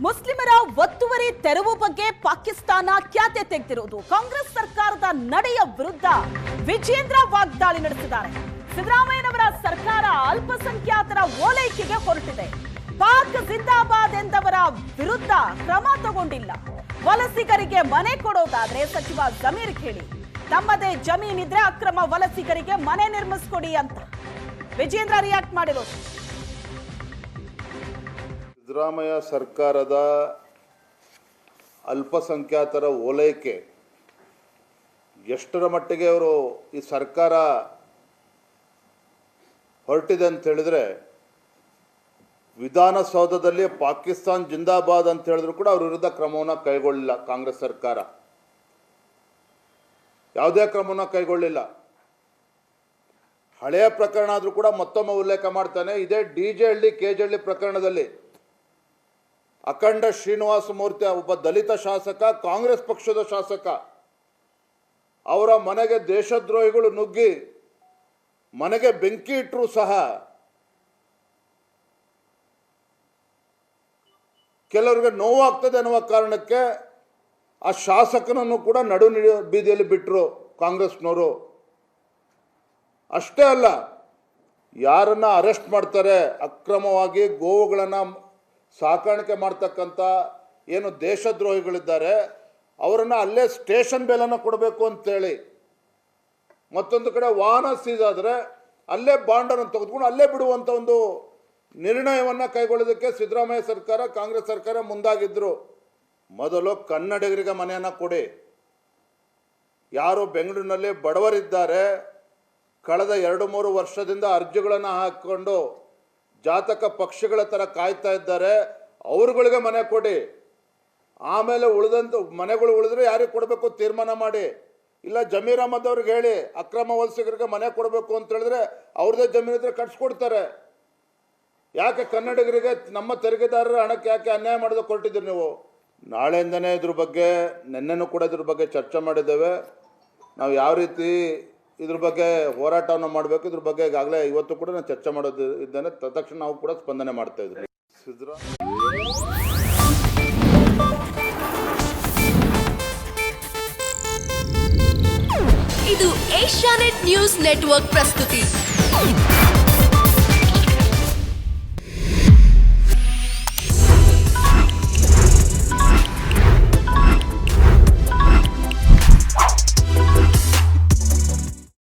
ಮುಸ್ಲಿಮರ ಒತ್ತುವರಿ ತೆರವು ಬಗ್ಗೆ ಪಾಕಿಸ್ತಾನ ಖ್ಯಾತೆ ತೆಗೆದಿರುವುದು ಕಾಂಗ್ರೆಸ್ ಸರ್ಕಾರದ ನಡೆಯ ವಿರುದ್ಧ ವಿಜೇಂದ್ರ ವಾಗ್ದಾಳಿ ನಡೆಸಿದ್ದಾರೆ. ಸಿದ್ದರಾಮಯ್ಯನವರ ಸರ್ಕಾರ ಅಲ್ಪಸಂಖ್ಯಾತರ ಓಲೈಕೆಗೆ ಹೊರಟಿದೆ. ಪಾಕ್ ಜಿಂದಾಬಾದ್ ಎಂದವರ ವಿರುದ್ಧ ಕ್ರಮ ತಗೊಂಡಿಲ್ಲ. ವಲಸಿಗರಿಗೆ ಮನೆ ಕೊಡೋದಾದ್ರೆ ಸಚಿವ ಜಮೀರ್ ಹೇಳಿ, ತಮ್ಮದೇ ಜಮೀನಿದ್ರೆ ಅಕ್ರಮ ವಲಸಿಗರಿಗೆ ಮನೆ ನಿರ್ಮಿಸ್ಕೊಡಿ ಅಂತ ವಿಜೇಂದ್ರ ರಿಯಾಕ್ಟ್ ಮಾಡಿರೋದು. ಸಿದ್ದರಾಮಯ್ಯ ಸರ್ಕಾರದ ಅಲ್ಪಸಂಖ್ಯಾತರ ಓಲೈಕೆ ಎಷ್ಟರ ಮಟ್ಟಿಗೆ ಅವರು ಈ ಸರ್ಕಾರ ಹೊರಟಿದೆ ಅಂತ ಹೇಳಿದ್ರೆ, ವಿಧಾನಸೌಧದಲ್ಲಿ ಪಾಕಿಸ್ತಾನ್ ಜಿಂದಾಬಾದ್ ಅಂತ ಹೇಳಿದ್ರು ಕೂಡ ಅವ್ರ ವಿರುದ್ಧ ಕ್ರಮವನ್ನು ಕೈಗೊಳ್ಳಿಲ್ಲ. ಕಾಂಗ್ರೆಸ್ ಸರ್ಕಾರ ಯಾವುದೇ ಕ್ರಮವನ್ನು ಕೈಗೊಳ್ಳಿಲ್ಲ. ಹಳೆಯ ಪ್ರಕರಣ ಆದರೂ ಕೂಡ ಮತ್ತೊಮ್ಮೆ ಉಲ್ಲೇಖ ಮಾಡ್ತಾನೆ. ಇದೇ DJ-ಹಳ್ಳಿ KJ-ಹಳ್ಳಿ ಪ್ರಕರಣದಲ್ಲಿ ಅಖಂಡ ಶ್ರೀನಿವಾಸ ಮೂರ್ತಿ ಒಬ್ಬ ದಲಿತ ಶಾಸಕ, ಕಾಂಗ್ರೆಸ್ ಪಕ್ಷದ ಶಾಸಕ, ಅವರ ಮನೆಗೆ ದೇಶದ್ರೋಹಿಗಳು ನುಗ್ಗಿ ಮನೆಗೆ ಬೆಂಕಿ ಇಟ್ಟರೂ ಸಹ ಕೆಲವರಿಗೆ ನೋವಾಗ್ತದೆ ಅನ್ನುವ ಕಾರಣಕ್ಕೆ ಆ ಶಾಸಕನನ್ನು ಕೂಡ ನಡು ಬೀದಿಯಲ್ಲಿ ಬಿಟ್ಟರು ಕಾಂಗ್ರೆಸ್ನವರು. ಅಷ್ಟೇ ಅಲ್ಲ, ಯಾರನ್ನ ಅರೆಸ್ಟ್ ಮಾಡ್ತಾರೆ ಅಕ್ರಮವಾಗಿ ಗೋವುಗಳನ್ನು ಸಾಕಾಣಿಕೆ ಮಾಡ್ತಕ್ಕಂಥ ಏನು ದೇಶದ್ರೋಹಿಗಳಿದ್ದಾರೆ ಅವರನ್ನು ಅಲ್ಲೇ ಸ್ಟೇಷನ್ ಬೇಲನ್ನು ಕೊಡಬೇಕು ಅಂತೇಳಿ, ಮತ್ತೊಂದು ಕಡೆ ವಾಹನ ಸೀಸ್ ಆದರೆ ಅಲ್ಲೇ ಬಾಂಡನ್ನು ತೆಗೆದುಕೊಂಡು ಅಲ್ಲೇ ಬಿಡುವಂಥ ಒಂದು ನಿರ್ಣಯವನ್ನು ಕೈಗೊಳ್ಳೋದಕ್ಕೆ ಸಿದ್ದರಾಮಯ್ಯ ಸರ್ಕಾರ, ಕಾಂಗ್ರೆಸ್ ಸರ್ಕಾರ ಮುಂದಾಗಿದ್ದರು. ಮೊದಲು ಕನ್ನಡಿಗರಿಗೆ ಮನೆಯನ್ನು ಕೊಡಿ. ಯಾರು ಬೆಂಗಳೂರಿನಲ್ಲಿ ಬಡವರಿದ್ದಾರೆ, ಕಳೆದ 2-3 ವರ್ಷದಿಂದ ಅರ್ಜಿಗಳನ್ನು ಹಾಕಿಕೊಂಡು ಜಾತಕ ಪಕ್ಷಿಗಳ ಥರ ಕಾಯ್ತಾ ಇದ್ದಾರೆ, ಅವ್ರುಗಳಿಗೆ ಮನೆ ಕೊಡಿ. ಆಮೇಲೆ ಉಳಿದಂಥ ಮನೆಗಳು ಉಳಿದ್ರೆ ಯಾರಿಗೆ ಕೊಡಬೇಕು ತೀರ್ಮಾನ ಮಾಡಿ. ಇಲ್ಲ ಜಮೀರ್ ಅಹಮದ್ ಅವ್ರಿಗೆ ಹೇಳಿ ಅಕ್ರಮ ವಲಸಿಗರಿಗೆ ಮನೆ ಕೊಡಬೇಕು ಅಂತ ಹೇಳಿದ್ರೆ ಅವ್ರದ್ದೇ ಜಮೀನು ಇದ್ರೆ ಕಟ್ಸ್ಕೊಡ್ತಾರೆ. ಯಾಕೆ ಕನ್ನಡಿಗರಿಗೆ ನಮ್ಮ ತೆರಿಗೆದಾರರ ಹಣಕ್ಕೆ ಯಾಕೆ ಅನ್ಯಾಯ ಮಾಡೋದು ಕೊಟ್ಟಿದ್ದೀರಿ ನೀವು? ನಾಳೆಯಿಂದನೇ ಇದ್ರ ಬಗ್ಗೆ, ನಿನ್ನೆನೂ ಕೂಡ ಇದ್ರ ಬಗ್ಗೆ ಚರ್ಚೆ ಮಾಡಿದ್ದೇವೆ. ನಾವು ಯಾವ ರೀತಿ ಇದ್ರ ಬಗ್ಗೆ ಹೋರಾಟವನ್ನು ಮಾಡಬೇಕು, ಇದ್ರ ಬಗ್ಗೆ ಈಗಾಗಲೇ ಇವತ್ತು ಕೂಡ ನಾನು ಚರ್ಚೆ ಮಾಡೋದು ಇದ್ದೇನೆ. ತಕ್ಷಣ ನಾವು ಕೂಡ ಸ್ಪಂದನೆ ಮಾಡ್ತಾ ಇದ್ವಿ. ಇದು ಏಷ್ಯಾನೆಟ್ ನ್ಯೂಸ್ ನೆಟ್ವರ್ಕ್ ಪ್ರಸ್ತುತಿ.